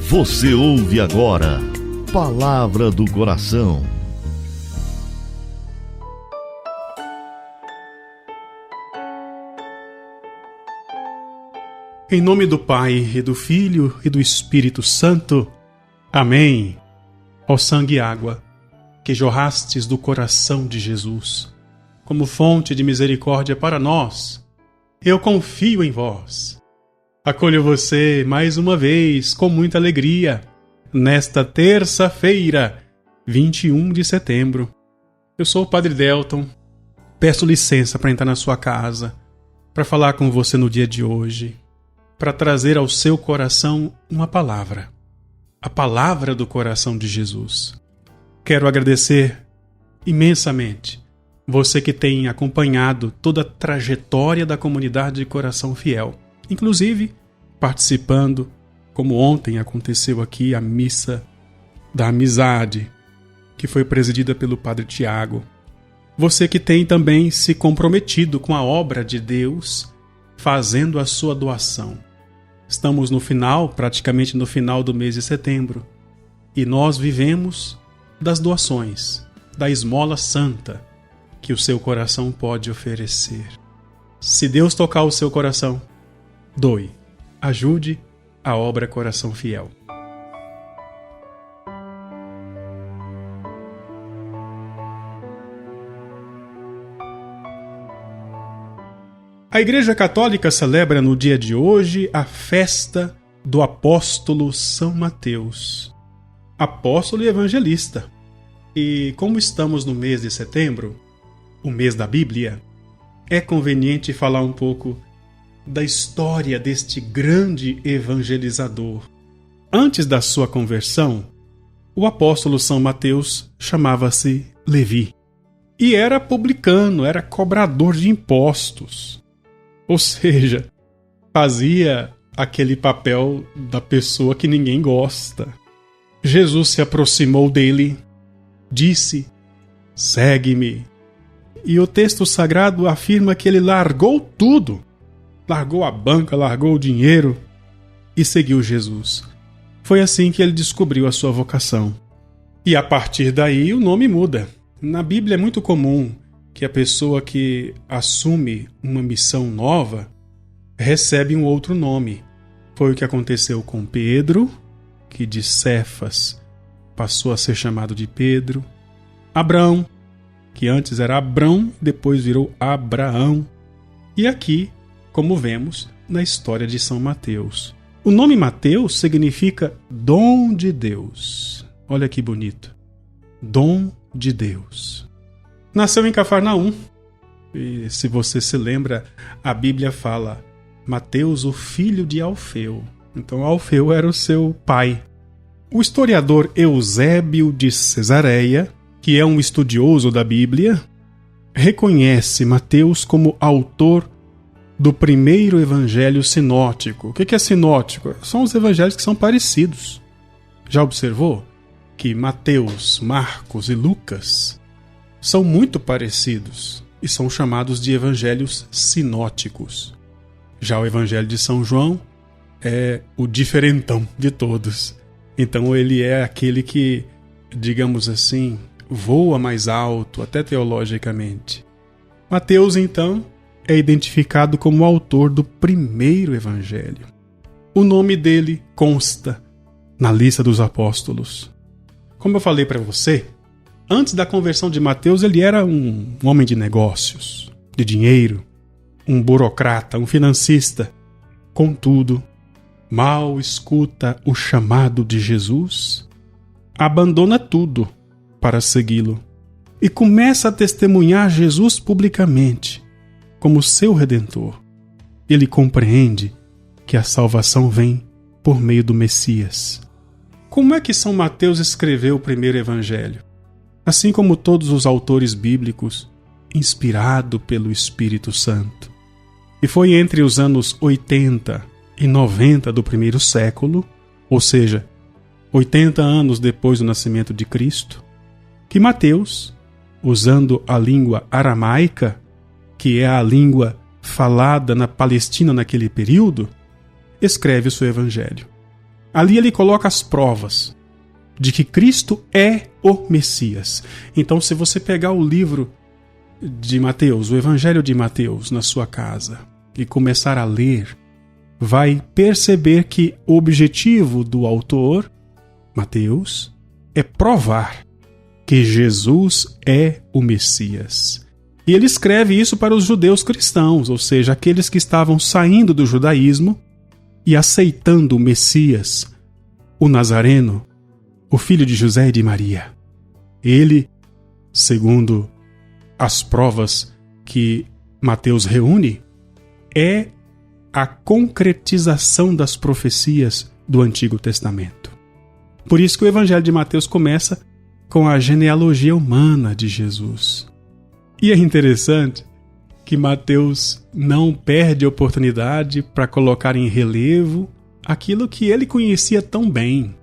Você ouve agora Palavra do Coração. Em nome do Pai, e do Filho, e do Espírito Santo. Amém. Ó sangue e água, que jorrastes do coração de Jesus, como fonte de misericórdia para nós, eu confio em vós. Acolho você mais uma vez com muita alegria, nesta terça-feira, 21 de setembro. Eu sou o Padre Delton. Peço licença para entrar na sua casa, para falar com você no dia de hoje, para trazer ao seu coração uma palavra, a palavra do coração de Jesus. Quero agradecer imensamente você que tem acompanhado toda a trajetória da comunidade de Coração Fiel, inclusive participando, como ontem aconteceu aqui, a Missa da Amizade, que foi presidida pelo Padre Tiago. Você que tem também se comprometido com a obra de Deus, fazendo a sua doação. Estamos no final, praticamente no final do mês de setembro, e nós vivemos das doações, da esmola santa que o seu coração pode oferecer. Se Deus tocar o seu coração, doe, ajude a obra Coração Fiel. A Igreja Católica celebra no dia de hoje a festa do apóstolo São Mateus, apóstolo e evangelista. E como estamos no mês de setembro, o mês da Bíblia, é conveniente falar um pouco da história deste grande evangelizador. Antes da sua conversão, o apóstolo São Mateus chamava-se Levi e era publicano, era cobrador de impostos. Ou seja, fazia aquele papel da pessoa que ninguém gosta. Jesus se aproximou dele, disse: "Segue-me." E o texto sagrado afirma que ele largou tudo. Largou a banca, largou o dinheiro e seguiu Jesus. Foi assim que ele descobriu a sua vocação. E a partir daí o nome muda. Na Bíblia é muito comum que a pessoa que assume uma missão nova recebe um outro nome. Foi o que aconteceu com Pedro, que de Cefas passou a ser chamado de Pedro. Abraão, que antes era Abrão, depois virou Abraão. E aqui, como vemos na história de São Mateus. O nome Mateus significa dom de Deus. Olha que bonito. Dom de Deus. Nasceu em Cafarnaum. E se você se lembra, a Bíblia fala Mateus, o filho de Alfeu. Então Alfeu era o seu pai. O historiador Eusébio de Cesareia, que é um estudioso da Bíblia, reconhece Mateus como autor do primeiro evangelho sinótico. O que é sinótico? São os evangelhos que são parecidos. Já observou que Mateus, Marcos e Lucas são muito parecidos e são chamados de evangelhos sinóticos. Já o evangelho de São João é o diferentão de todos. Então ele é aquele que, digamos assim, voa mais alto, até teologicamente. Mateus, então, é identificado como autor do primeiro evangelho. O nome dele consta na lista dos apóstolos. Como eu falei para você, antes da conversão de Mateus, ele era um homem de negócios, de dinheiro, um burocrata, um financista. Contudo, mal escuta o chamado de Jesus, abandona tudo para segui-lo e começa a testemunhar Jesus publicamente como seu Redentor. Ele compreende que a salvação vem por meio do Messias. Como é que São Mateus escreveu o primeiro evangelho? Assim como todos os autores bíblicos, inspirado pelo Espírito Santo. E foi entre os anos 80 e 90 do primeiro século, ou seja, 80 anos depois do nascimento de Cristo, que Mateus, usando a língua aramaica, que é a língua falada na Palestina naquele período, escreve o seu evangelho. Ali ele coloca as provas de que Cristo é o Messias. Então, se você pegar o livro de Mateus, o Evangelho de Mateus, na sua casa e começar a ler, vai perceber que o objetivo do autor, Mateus, é provar que Jesus é o Messias. E ele escreve isso para os judeus cristãos, ou seja, aqueles que estavam saindo do judaísmo e aceitando o Messias, o Nazareno, o filho de José e de Maria. Ele, segundo as provas que Mateus reúne, é a concretização das profecias do Antigo Testamento. Por isso que o Evangelho de Mateus começa com a genealogia humana de Jesus. E é interessante que Mateus não perde a oportunidade para colocar em relevo aquilo que ele conhecia tão bem.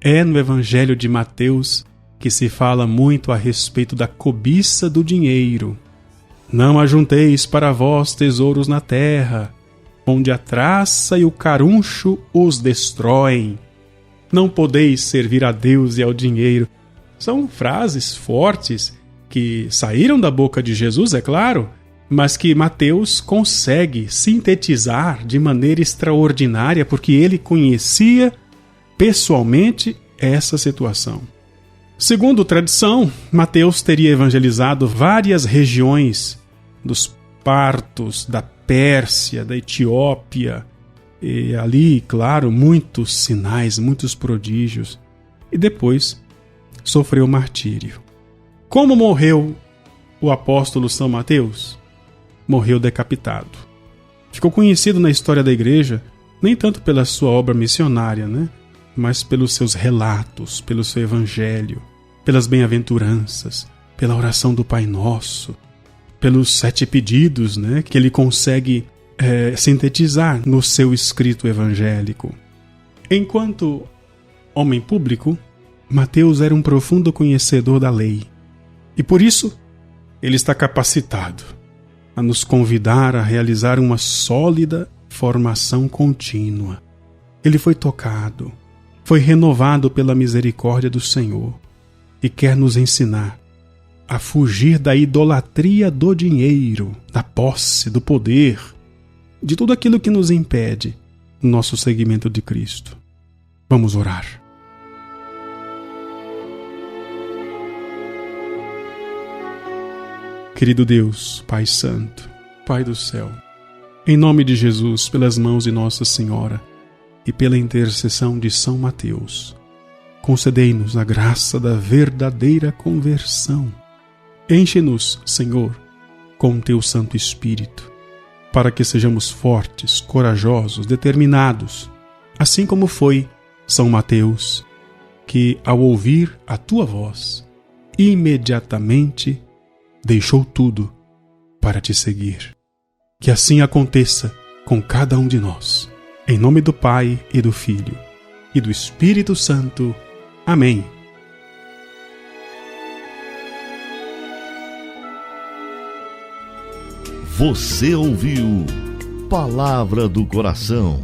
É no Evangelho de Mateus que se fala muito a respeito da cobiça do dinheiro. Não ajunteis para vós tesouros na terra, onde a traça e o caruncho os destroem. Não podeis servir a Deus e ao dinheiro. São frases fortes que saíram da boca de Jesus, é claro, mas que Mateus consegue sintetizar de maneira extraordinária porque ele conhecia pessoalmente essa situação. Segundo tradição, Mateus teria evangelizado várias regiões dos Partos, da Pérsia, da Etiópia, e ali, claro, muitos sinais, muitos prodígios, e depois sofreu martírio. Como morreu o apóstolo São Mateus? Morreu decapitado. Ficou conhecido na história da igreja, nem tanto pela sua obra missionária, mas pelos seus relatos, pelo seu evangelho, pelas bem-aventuranças, pela oração do Pai Nosso, pelos 7 pedidos, que ele consegue sintetizar no seu escrito evangélico. Enquanto homem público, Mateus era um profundo conhecedor da lei. E por isso, ele está capacitado a nos convidar a realizar uma sólida formação contínua. Ele foi tocado, foi renovado pela misericórdia do Senhor e quer nos ensinar a fugir da idolatria do dinheiro, da posse, do poder, de tudo aquilo que nos impede no nosso seguimento de Cristo. Vamos orar. Querido Deus, Pai Santo, Pai do céu, em nome de Jesus, pelas mãos de Nossa Senhora e pela intercessão de São Mateus, concedei-nos a graça da verdadeira conversão. Enche-nos, Senhor, com Teu Santo Espírito, para que sejamos fortes, corajosos, determinados, assim como foi São Mateus, que, ao ouvir a Tua voz, imediatamente deixou tudo para Te seguir. Que assim aconteça com cada um de nós. Em nome do Pai e do Filho e do Espírito Santo. Amém. Você ouviu Palavra do Coração.